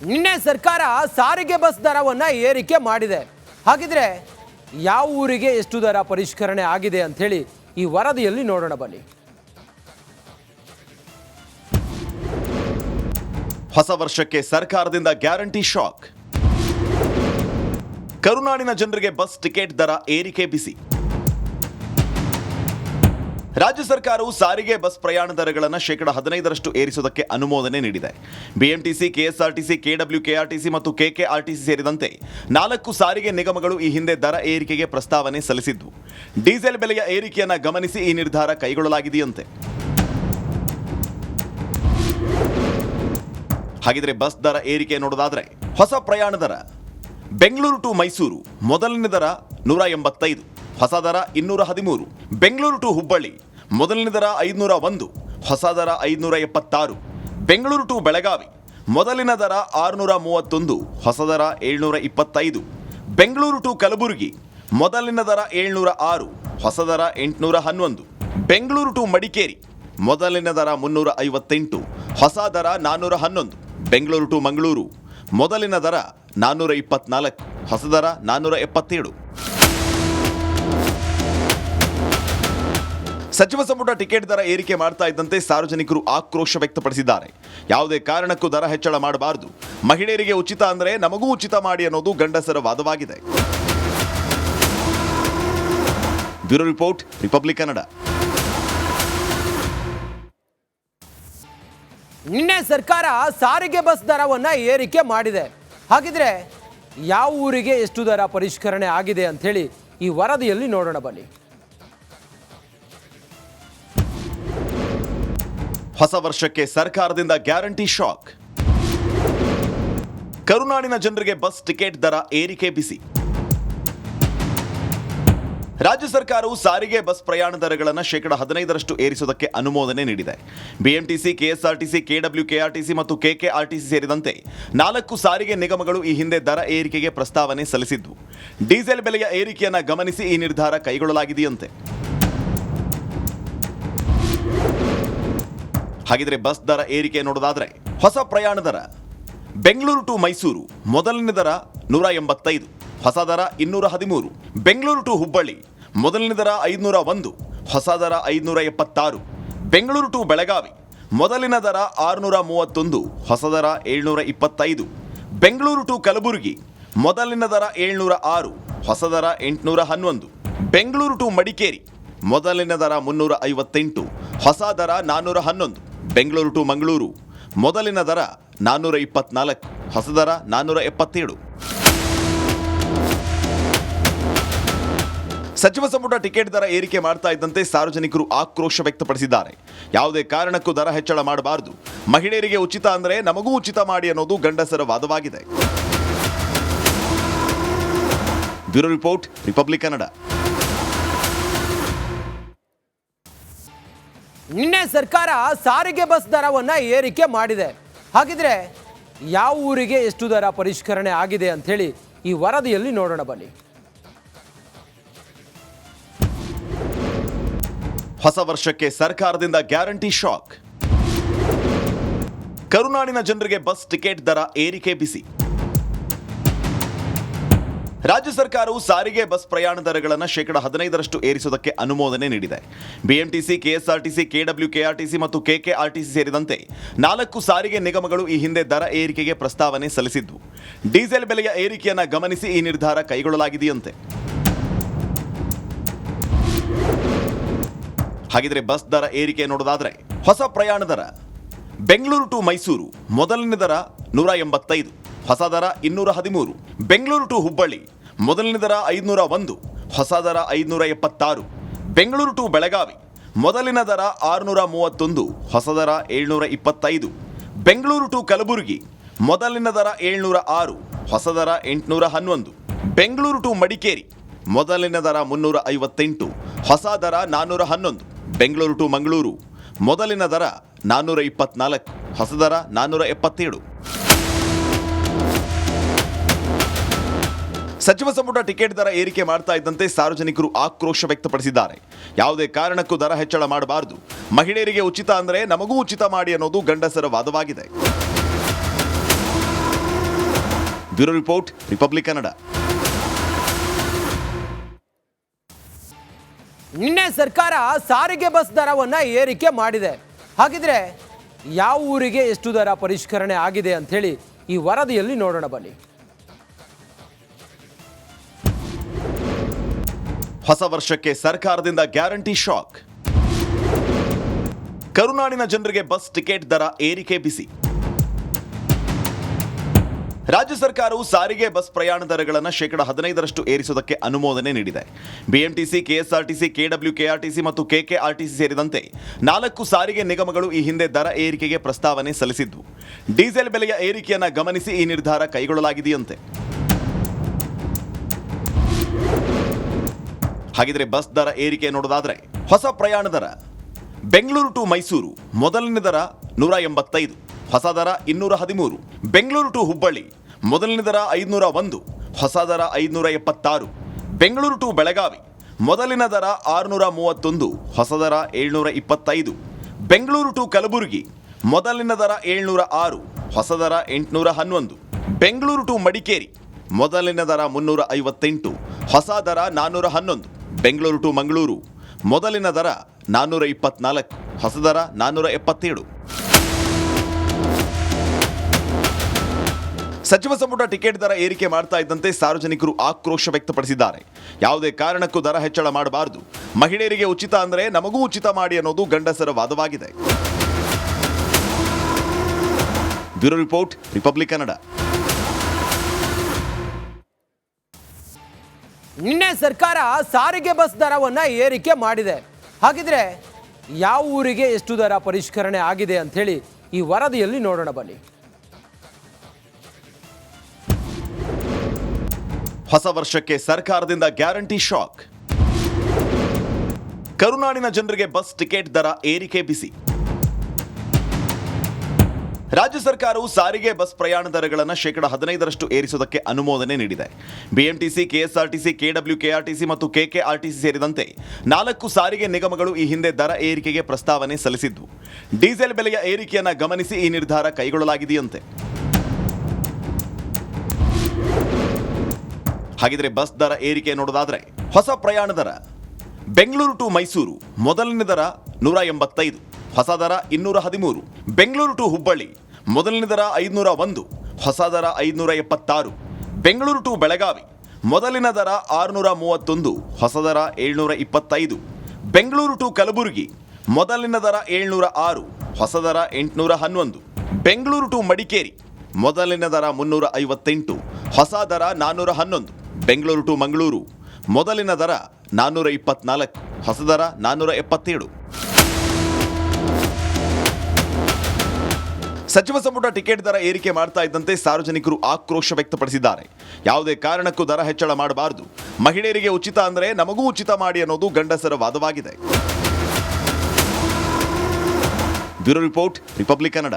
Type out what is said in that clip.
ನಿನ್ನೆ ಸರ್ಕಾರ ಸಾರಿಗೆ ಬಸ್ ದರವನ್ನು ಏರಿಕೆ ಮಾಡಿದೆ. ಹಾಗಿದ್ರೆ ಯಾವ ಊರಿಗೆ ಎಷ್ಟು ದರ ಪರಿಷ್ಕರಣೆ ಆಗಿದೆ ಅಂತ ಹೇಳಿ ಈ ವರದಿಯಲ್ಲಿ ನೋಡೋಣ ಬನ್ನಿ. ಹೊಸ ವರ್ಷಕ್ಕೆ ಸರ್ಕಾರದಿಂದ ಗ್ಯಾರಂಟಿ ಶಾಕ್. ಕರುನಾಡಿನ ಜನರಿಗೆ ಬಸ್ ಟಿಕೆಟ್ ದರ ಏರಿಕೆ ಬಿಸಿ. ರಾಜ್ಯ ಸರ್ಕಾರವು ಸಾರಿಗೆ ಬಸ್ ಪ್ರಯಾಣ ದರಗಳನ್ನು ಶೇಕಡ 15ರಷ್ಟು ಏರಿಸುವುದಕ್ಕೆ ಅನುಮೋದನೆ ನೀಡಿದೆ. ಬಿಎಂಟಿಸಿ, ಕೆಎಸ್ಆರ್ಟಿಸಿ, ಕೆಡಬ್ಲ್ಯೂಕೆಆರ್ಟಿಸಿ ಮತ್ತು ಕೆಕೆಆರ್ಟಿಸಿ ಸೇರಿದಂತೆ 4 ಸಾರಿಗೆ ನಿಗಮಗಳು ಈ ಹಿಂದೆ ದರ ಏರಿಕೆಗೆ ಪ್ರಸ್ತಾವನೆ ಸಲ್ಲಿಸಿದ್ದು, ಡೀಸೆಲ್ ಬೆಲೆಯ ಏರಿಕೆಯನ್ನು ಗಮನಿಸಿ ಈ ನಿರ್ಧಾರ ಕೈಗೊಳ್ಳಲಾಗಿದೆಯಂತೆ. ಹಾಗಿದ್ರೆ ಬಸ್ ದರ ಏರಿಕೆ ನೋಡೋದಾದ್ರೆ, ಹೊಸ ಪ್ರಯಾಣ ದರ ಬೆಂಗಳೂರು ಟು ಮೈಸೂರು ಮೊದಲನೇ ದರ 185, ಹೊಸ ದರ 213. ಬೆಂಗಳೂರು ಟು ಹುಬ್ಬಳ್ಳಿ ಮೊದಲನೇ ದರ 501, ಹೊಸ ದರ 576. ಬೆಂಗಳೂರು ಟು ಬೆಳಗಾವಿ ಮೊದಲಿನ ದರ 631, ಹೊಸ ದರ 725. ಬೆಂಗಳೂರು ಟು ಕಲಬುರಗಿ ಮೊದಲಿನ ದರ 706, ಹೊಸ ದರ 811. ಬೆಂಗಳೂರು ಟು ಮಡಿಕೇರಿ ಮೊದಲಿನ ದರ 358, ಹೊಸ ದರ 411. ಬೆಂಗಳೂರು ಟು ಮಂಗಳೂರು ಮೊದಲಿನ ದರ 424, ಹೊಸ ದರ 477. ಸಚಿವ ಸಂಪುಟ ಟಿಕೆಟ್ ದರ ಏರಿಕೆ ಮಾಡ್ತಾ ಇದ್ದಂತೆ ಸಾರ್ವಜನಿಕರು ಆಕ್ರೋಶ ವ್ಯಕ್ತಪಡಿಸಿದ್ದಾರೆ. ಯಾವುದೇ ಕಾರಣಕ್ಕೂ ದರ ಹೆಚ್ಚಳ ಮಾಡಬಾರದು, ಮಹಿಳೆಯರಿಗೆ ಉಚಿತ ಅಂದರೆ ನಮಗೂ ಉಚಿತ ಮಾಡಿ ಅನ್ನೋದು ಗಂಡಸರ ವಾದವಾಗಿದೆ. Bureau report, Republic Kannada. ನಿನ್ನೆ ಸರ್ಕಾರ ಸಾರಿಗೆ ಬಸ್ ದರವನ್ನು ಏರಿಕೆ ಮಾಡಿದೆ. ಹಾಗಿದ್ರೆ ಯಾವ ಊರಿಗೆ ಎಷ್ಟು ದರ ಪರಿಷ್ಕರಣೆ ಆಗಿದೆ ಅಂತ ಹೇಳಿ ಈ ವರದಿಯಲ್ಲಿ ನೋಡೋಣ ಬನ್ನಿ. ಹೊಸ ವರ್ಷಕ್ಕೆ ಸರ್ಕಾರದಿಂದ ಗ್ಯಾರಂಟಿ ಶಾಕ್. ಕರುನಾಡಿನ ಜನರಿಗೆ ಬಸ್ ಟಿಕೆಟ್ ದರ ಏರಿಕೆ ಬಿಸಿ. ರಾಜ್ಯ ಸರ್ಕಾರವು ಸಾರಿಗೆ ಬಸ್ ಪ್ರಯಾಣ ದರಗಳನ್ನು ಶೇಕಡ 15ರಷ್ಟು ಏರಿಸುವುದಕ್ಕೆ ಅನುಮೋದನೆ ನೀಡಿದೆ. ಬಿಎಂಟಿಸಿ, ಕೆಎಸ್ಆರ್ಟಿಸಿ, ಕೆಡಬ್ಲ್ಯೂಕೆಆರ್ಟಿಸಿ ಮತ್ತು ಕೆಕೆಆರ್ಟಿಸಿ ಸೇರಿದಂತೆ 4 ಸಾರಿಗೆ ನಿಗಮಗಳು ಈ ಹಿಂದೆ ದರ ಏರಿಕೆಗೆ ಪ್ರಸ್ತಾವನೆ ಸಲ್ಲಿಸಿದ್ದು, ಡೀಸೆಲ್ ಬೆಲೆಯ ಏರಿಕೆಯನ್ನು ಗಮನಿಸಿ ಈ ನಿರ್ಧಾರ ಕೈಗೊಳ್ಳಲಾಗಿದೆಯಂತೆ. ಹಾಗಿದ್ರೆ ಬಸ್ ದರ ಏರಿಕೆ ನೋಡೋದಾದ್ರೆ, ಹೊಸ ಪ್ರಯಾಣ ದರ ಬೆಂಗಳೂರು ಟು ಮೈಸೂರು ಮೊದಲನೇ ದರ 185, ಹೊಸ ದರ 213. ಬೆಂಗಳೂರು ಟು ಹುಬ್ಬಳ್ಳಿ ಮೊದಲನೇ ದರ 501, ಹೊಸ ದರ 576. ಬೆಂಗಳೂರು ಟು ಬೆಳಗಾವಿ ಮೊದಲಿನ ದರ 631, ಹೊಸ ದರ 725. ಬೆಂಗಳೂರು ಟು ಕಲಬುರಗಿ ಮೊದಲಿನ ದರ 706, ಹೊಸ ದರ 811. ಬೆಂಗಳೂರು ಟು ಮಡಿಕೇರಿ ಮೊದಲಿನ ದರ 358, ಹೊಸ ದರ 411. ಬೆಂಗಳೂರು ಟು ಮಂಗಳೂರು ಮೊದಲಿನ ದರ 424, ಹೊಸ ದರ 477. ಸಚಿವ ಸಂಪುಟ ಟಿಕೆಟ್ ದರ ಏರಿಕೆ ಮಾಡ್ತಾ ಇದ್ದಂತೆ ಸಾರ್ವಜನಿಕರು ಆಕ್ರೋಶ ವ್ಯಕ್ತಪಡಿಸಿದ್ದಾರೆ. ಯಾವುದೇ ಕಾರಣಕ್ಕೂ ದರ ಹೆಚ್ಚಳ ಮಾಡಬಾರದು, ಮಹಿಳೆಯರಿಗೆ ಉಚಿತ ಅಂದರೆ ನಮಗೂ ಉಚಿತ ಮಾಡಿ ಅನ್ನೋದು ಗಂಡಸರ ವಾದವಾಗಿದೆ. Bureau report, Republic Kannada. ನಿನ್ನೆ ಸರ್ಕಾರ ಸಾರಿಗೆ ಬಸ್ ದರವನ್ನು ಏರಿಕೆ ಮಾಡಿದೆ. ಹಾಗಿದ್ರೆ ಯಾವ ಊರಿಗೆ ಎಷ್ಟು ದರ ಪರಿಷ್ಕರಣೆ ಆಗಿದೆ ಅಂತ ಹೇಳಿ ಈ ವರದಿಯಲ್ಲಿ ನೋಡೋಣ ಬನ್ನಿ. ಹೊಸ ವರ್ಷಕ್ಕೆ ಸರ್ಕಾರದಿಂದ ಗ್ಯಾರಂಟಿ ಶಾಕ್. ಕರುನಾಡಿನ ಜನರಿಗೆ ಬಸ್ ಟಿಕೆಟ್ ದರ ಏರಿಕೆ ಬಿಸಿ. ರಾಜ್ಯ ಸರ್ಕಾರವು ಸಾರಿಗೆ ಬಸ್ ಪ್ರಯಾಣ ದರಗಳನ್ನು ಶೇಕಡ 15ರಷ್ಟು ಏರಿಸುವುದಕ್ಕೆ ಅನುಮೋದನೆ ನೀಡಿದೆ. ಬಿಎಂಟಿಸಿ, ಕೆಎಸ್ಆರ್ಟಿಸಿ, ಕೆಡಬ್ಲ್ಯೂಕೆಆರ್ಟಿಸಿ ಮತ್ತು ಕೆಕೆಆರ್ಟಿಸಿ ಸೇರಿದಂತೆ 4 ಸಾರಿಗೆ ನಿಗಮಗಳು ಈ ಹಿಂದೆ ದರ ಏರಿಕೆಗೆ ಪ್ರಸ್ತಾವನೆ ಸಲ್ಲಿಸಿದ್ದು, ಡೀಸೆಲ್ ಬೆಲೆಯ ಏರಿಕೆಯನ್ನು ಗಮನಿಸಿ ಈ ನಿರ್ಧಾರ ಕೈಗೊಳ್ಳಲಾಗಿದೆಯಂತೆ. ಹಾಗಿದ್ರೆ ಬಸ್ ದರ ಏರಿಕೆ ನೋಡೋದಾದ್ರೆ, ಹೊಸ ಪ್ರಯಾಣ ದರ ಬೆಂಗಳೂರು ಟು ಮೈಸೂರು ಮೊದಲನೇ ದರ 185, ಹೊಸ ದರ 213. ಬೆಂಗಳೂರು ಟು ಹುಬ್ಬಳ್ಳಿ ಮೊದಲನೇ ದರ 501, ಹೊಸ ದರ 576. ಬೆಂಗಳೂರು ಟು ಬೆಳಗಾವಿ ಮೊದಲಿನ ದರ 631, ಹೊಸ ದರ 725. ಬೆಂಗಳೂರು ಟು ಕಲಬುರಗಿ ಮೊದಲಿನ ದರ 706, ಹೊಸ ದರ 811. ಬೆಂಗಳೂರು ಟು ಮಡಿಕೇರಿ ಮೊದಲಿನ ದರ 358, ಹೊಸ ದರ 411. ಬೆಂಗಳೂರು ಟು ಮಂಗಳೂರು ಮೊದಲಿನ ದರ 424, ಹೊಸ ದರ 477. ಸಚಿವ ಸಂಪುಟ ಟಿಕೆಟ್ ದರ ಏರಿಕೆ ಮಾಡ್ತಾ ಇದ್ದಂತೆ ಸಾರ್ವಜನಿಕರು ಆಕ್ರೋಶ ವ್ಯಕ್ತಪಡಿಸಿದ್ದಾರೆ. ಯಾವುದೇ ಕಾರಣಕ್ಕೂ ದರ ಹೆಚ್ಚಳ ಮಾಡಬಾರದು, ಮಹಿಳೆಯರಿಗೆ ಉಚಿತ ಅಂದರೆ ನಮಗೂ ಉಚಿತ ಮಾಡಿ ಅನ್ನೋದು ಗಂಡಸರ ವಾದವಾಗಿದೆ. Bureau report, Republic Kannada. ನಿನ್ನೆ ಸರ್ಕಾರ ಸಾರಿಗೆ ಬಸ್ ದರವನ್ನ ಏರಿಕೆ ಮಾಡಿದೆ. ಹಾಗಿದ್ರೆ ಯಾವ ಊರಿಗೆ ಎಷ್ಟು ದರ ಪರಿಷ್ಕರಣೆ ಆಗಿದೆ ಅಂತ ಹೇಳಿ ಈ ವರದಿಯಲ್ಲಿ ನೋಡೋಣ ಬನ್ನಿ. ಹೊಸ ವರ್ಷಕ್ಕೆ ಸರ್ಕಾರದಿಂದ ಗ್ಯಾರಂಟಿ ಶಾಕ್. ಕರುನಾಡಿನ ಜನರಿಗೆ ಬಸ್ ಟಿಕೆಟ್ ದರ ಏರಿಕೆ ಬಿಸಿ. ರಾಜ್ಯ ಸರ್ಕಾರವು ಸಾರಿಗೆ ಬಸ್ ಪ್ರಯಾಣ ದರಗಳನ್ನು 15% ಏರಿಸುವುದಕ್ಕೆ ಅನುಮೋದನೆ ನೀಡಿದೆ. ಬಿಎಂಟಿಸಿ, ಕೆಎಸ್ಆರ್ಟಿಸಿ, ಕೆಡಬ್ಲ್ಯೂಕೆಆರ್ಟಿಸಿ ಮತ್ತು ಕೆಕೆಆರ್ಟಿಸಿ ಸೇರಿದಂತೆ 4 ಸಾರಿಗೆ ನಿಗಮಗಳು ಈ ಹಿಂದೆ ದರ ಏರಿಕೆಗೆ ಪ್ರಸ್ತಾವನೆ ಸಲ್ಲಿಸಿದ್ದು, ಡೀಸೆಲ್ ಬೆಲೆಯ ಏರಿಕೆಯನ್ನು ಗಮನಿಸಿ ಈ ನಿರ್ಧಾರ ಕೈಗೊಳ್ಳಲಾಗಿದೆಯಂತೆ. ಹಾಗಿದ್ರೆ ಬಸ್ ದರ ಏರಿಕೆ ನೋಡೋದಾದ್ರೆ, ಹೊಸ ಪ್ರಯಾಣ ದರ ಬೆಂಗಳೂರು ಟು ಮೈಸೂರು ಮೊದಲನೇ ದರ 185, ಹೊಸ ದರ 213. ಬೆಂಗಳೂರು ಟು ಹುಬ್ಬಳ್ಳಿ ಮೊದಲನೇ ದರ 501, ಹೊಸ ದರ 576. ಬೆಂಗಳೂರು ಟು ಬೆಳಗಾವಿ ಮೊದಲಿನ ದರ 631, ಹೊಸ ದರ 725. ಬೆಂಗಳೂರು ಟು ಕಲಬುರಗಿ ಮೊದಲಿನ ದರ 706, ಹೊಸ ದರ 811. ಬೆಂಗಳೂರು ಟು ಮಡಿಕೇರಿ ಮೊದಲಿನ ದರ 358, ಹೊಸ ದರ 411. ಬೆಂಗಳೂರು ಟು ಮಂಗಳೂರು ಮೊದಲಿನ ದರ 424, ಹೊಸ ದರ 477. ಸಚಿವ ಸಂಪುಟ ಟಿಕೆಟ್ ದರ ಏರಿಕೆ ಮಾಡ್ತಾ ಇದ್ದಂತೆ ಸಾರ್ವಜನಿಕರು ಆಕ್ರೋಶ ವ್ಯಕ್ತಪಡಿಸಿದ್ದಾರೆ. ಯಾವುದೇ ಕಾರಣಕ್ಕೂ ದರ ಹೆಚ್ಚಳ ಮಾಡಬಾರದು, ಮಹಿಳೆಯರಿಗೆ ಉಚಿತ ಅಂದರೆ ನಮಗೂ ಉಚಿತ ಮಾಡಿ ಅನ್ನೋದು ಗಂಡಸರ ವಾದವಾಗಿದೆ. Bureau report, Republic Kannada. ನಿನ್ನೆ ಸರ್ಕಾರ ಸಾರಿಗೆ ಬಸ್ ದರವನ್ನ ಏರಿಕೆ ಮಾಡಿದೆ. ಹಾಗಿದ್ರೆ ಯಾವ ಊರಿಗೆ ಎಷ್ಟು ದರ ಪರಿಷ್ಕರಣೆ ಆಗಿದೆ ಅಂತ ಹೇಳಿ ಈ ವರದಿಯಲ್ಲಿ ನೋಡೋಣ ಬನ್ನಿ. ಹೊಸ ವರ್ಷಕ್ಕೆ ಸರ್ಕಾರದಿಂದ ಗ್ಯಾರಂಟಿ ಶಾಕ್. ಕರುನಾಡಿನ ಜನರಿಗೆ ಬಸ್ ಟಿಕೆಟ್ ದರ ಏರಿಕೆ ಬಿಸಿ. ರಾಜ್ಯ ಸರ್ಕಾರವು ಸಾರಿಗೆ ಬಸ್ ಪ್ರಯಾಣ ದರಗಳನ್ನು 15% ಏರಿಸುವುದಕ್ಕೆ ಅನುಮೋದನೆ ನೀಡಿದೆ. ಬಿಎಂಟಿಸಿ, ಕೆಎಸ್ಆರ್ಟಿಸಿ, ಕೆಡಬ್ಲ್ಯೂಕೆಆರ್ಟಿಸಿ ಮತ್ತು ಕೆಕೆಆರ್ಟಿಸಿ ಸೇರಿದಂತೆ 4 ಸಾರಿಗೆ ನಿಗಮಗಳು ಈ ಹಿಂದೆ ದರ ಏರಿಕೆಗೆ ಪ್ರಸ್ತಾವನೆ ಸಲ್ಲಿಸಿದ್ದು, ಡೀಸೆಲ್ ಬೆಲೆಯ ಏರಿಕೆಯನ್ನು ಗಮನಿಸಿ ಈ ನಿರ್ಧಾರ ಕೈಗೊಳ್ಳಲಾಗಿದೆಯಂತೆ. ಹಾಗಿದ್ರೆ ಬಸ್ ದರ ಏರಿಕೆ ನೋಡೋದಾದ್ರೆ, ಹೊಸ ಪ್ರಯಾಣ ದರ ಬೆಂಗಳೂರು ಟು ಮೈಸೂರು ಮೊದಲನೇ ದರ 185, ಹೊಸ ದರ 213. ಬೆಂಗಳೂರು ಟು ಹುಬ್ಬಳ್ಳಿ ಮೊದಲನೇ ದರ 501, ಹೊಸ ದರ 576. ಬೆಂಗಳೂರು ಟು ಬೆಳಗಾವಿ ಮೊದಲಿನ ದರ 631, ಹೊಸ ದರ 725. ಬೆಂಗಳೂರು ಟು ಕಲಬುರಗಿ ಮೊದಲಿನ ದರ 706, ಹೊಸ ದರ 811. ಬೆಂಗಳೂರು ಟು ಮಡಿಕೇರಿ ಮೊದಲಿನ ದರ 358, ಹೊಸ ದರ 411. ಬೆಂಗಳೂರು ಟು ಮಂಗಳೂರು ಮೊದಲಿನ ದರ 424, ಹೊಸ ದರ 477. ಸಚಿವ ಸಂಪುಟ ಟಿಕೆಟ್ ದರ ಏರಿಕೆ ಮಾಡ್ತಾ ಇದ್ದಂತೆ ಸಾರ್ವಜನಿಕರು ಆಕ್ರೋಶ ವ್ಯಕ್ತಪಡಿಸಿದ್ದಾರೆ. ಯಾವುದೇ ಕಾರಣಕ್ಕೂ ದರ ಹೆಚ್ಚಳ ಮಾಡಬಾರದು, ಮಹಿಳೆಯರಿಗೆ ಉಚಿತ ಅಂದರೆ ನಮಗೂ ಉಚಿತ ಮಾಡಿ ಅನ್ನೋದು ಗಂಡಸರ ವಾದವಾಗಿದೆ. Bureau report, Republic Kannada.